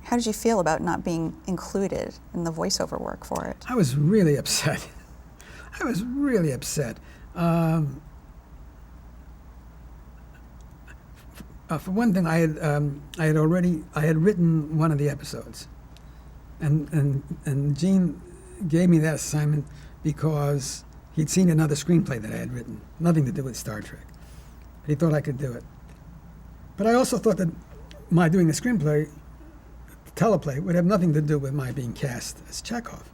How did you feel about not being included in the voiceover work for it? I was really upset. I was really upset. For one thing, I had written one of the episodes, and Gene gave me that assignment because he'd seen another screenplay that I had written, nothing to do with Star Trek. He thought I could do it. But I also thought that my doing the screenplay, teleplay, would have nothing to do with my being cast as Chekhov.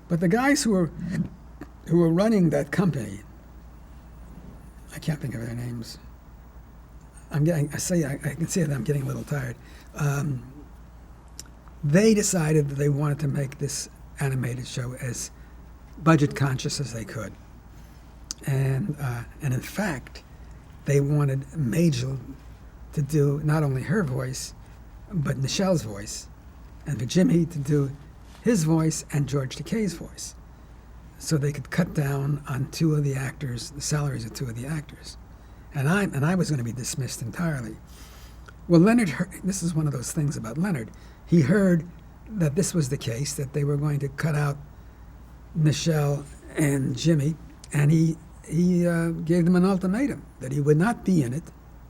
But the guys who were running that company, I can't think of their names. I can see that I'm getting a little tired. They decided that they wanted to make this animated show as budget conscious as they could, and in fact, they wanted Majel to do not only her voice, but Nichelle's voice, and for Jimmy to do his voice and George Takei's voice, so they could cut down on two of the actors, the salaries of two of the actors. And I was going to be dismissed entirely. Well, Leonard heard, this is one of those things about Leonard. He heard that this was the case, that they were going to cut out Nichelle and Jimmy, and he gave them an ultimatum that he would not be in it,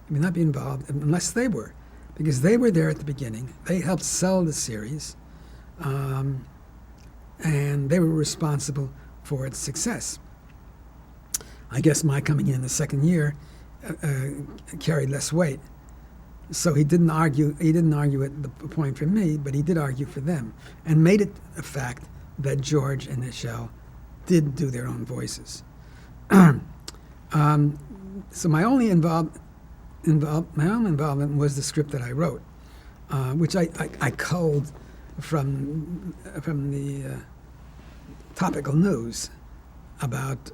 he would not be involved unless they were, because they were there at the beginning. They helped sell the series, and they were responsible for its success. I guess my coming in the second year carried less weight. So he didn't argue at the point for me, but he did argue for them, and made it a fact that George and Nichelle did do their own voices. So my only involvement was the script that I wrote, which I culled from the topical news about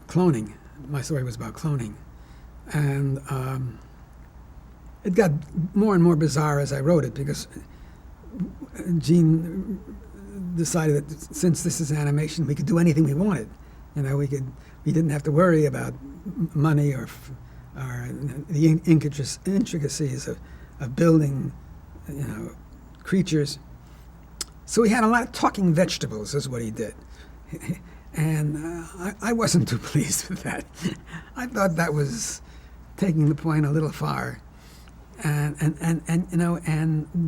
cloning. My story was about cloning, and it got more and more bizarre as I wrote it, because Gene decided that since this is animation, we could do anything we wanted. We didn't have to worry about money or the intricacies of building, creatures. So he had a lot of talking vegetables, is what he did. And I wasn't too pleased with that. I thought that was taking the point a little far, and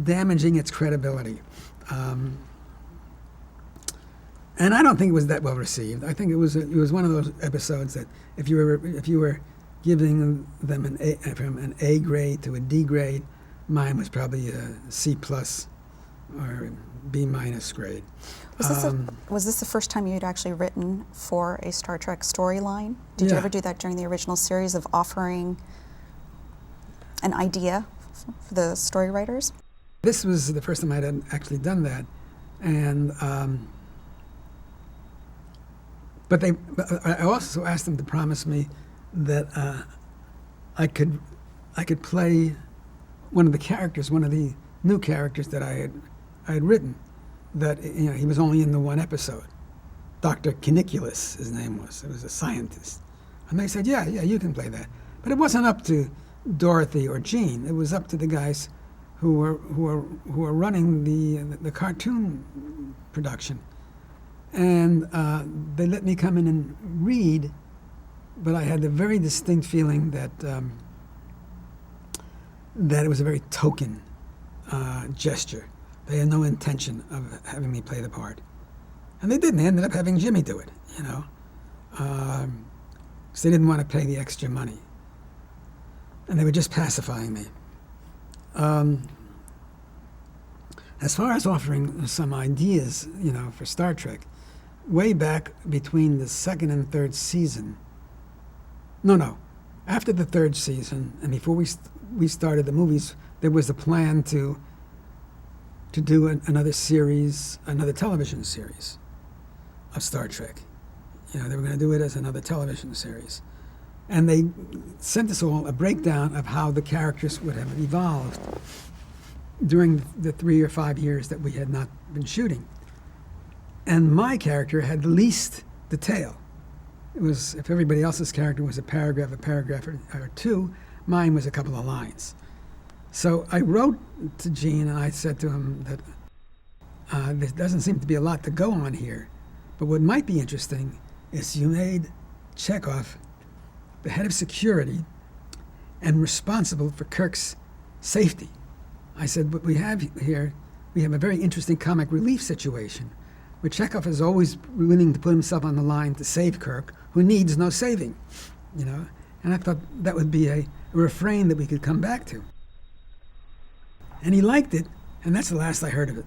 damaging its credibility. And I don't think it was that well received. I think it was one of those episodes that if you were giving them from an A grade to a D grade, mine was probably a C plus or B minus grade. Was this the first time you had actually written for a Star Trek storyline? Did you ever do that during the original series, of offering an idea for the story writers? This was the first time I had actually done that, and but I also asked them to promise me that I could play one of the characters, one of the new characters that I had written. That he was only in the one episode. Dr. Caniculus, his name was. It was a scientist, and they said, "Yeah, you can play that." But it wasn't up to Dorothy or Gene. It was up to the guys who were running the cartoon production, and they let me come in and read. But I had a very distinct feeling that it was a very token gesture. They had no intention of having me play the part. And they didn't. They ended up having Jimmy do it, because they didn't want to pay the extra money. And they were just pacifying me. As far as offering some ideas, for Star Trek, way back between the second and third season, after the third season, and before we started the movies, there was a plan to do another television series of Star Trek. They were going to do it as another television series. And they sent us all a breakdown of how the characters would have evolved during the 3 or 5 years that we had not been shooting. And my character had the least detail. It was, if everybody else's character was a paragraph or two, Mine was a couple of lines. So I wrote to Gene and I said to him that there doesn't seem to be a lot to go on here, but what might be interesting is you made Chekhov the head of security and responsible for Kirk's safety. I said, what we have here, we have a very interesting comic relief situation where Chekhov is always willing to put himself on the line to save Kirk, who needs no saving, you know. And I thought that would be a refrain that we could come back to. And he liked it, and that's the last I heard of it.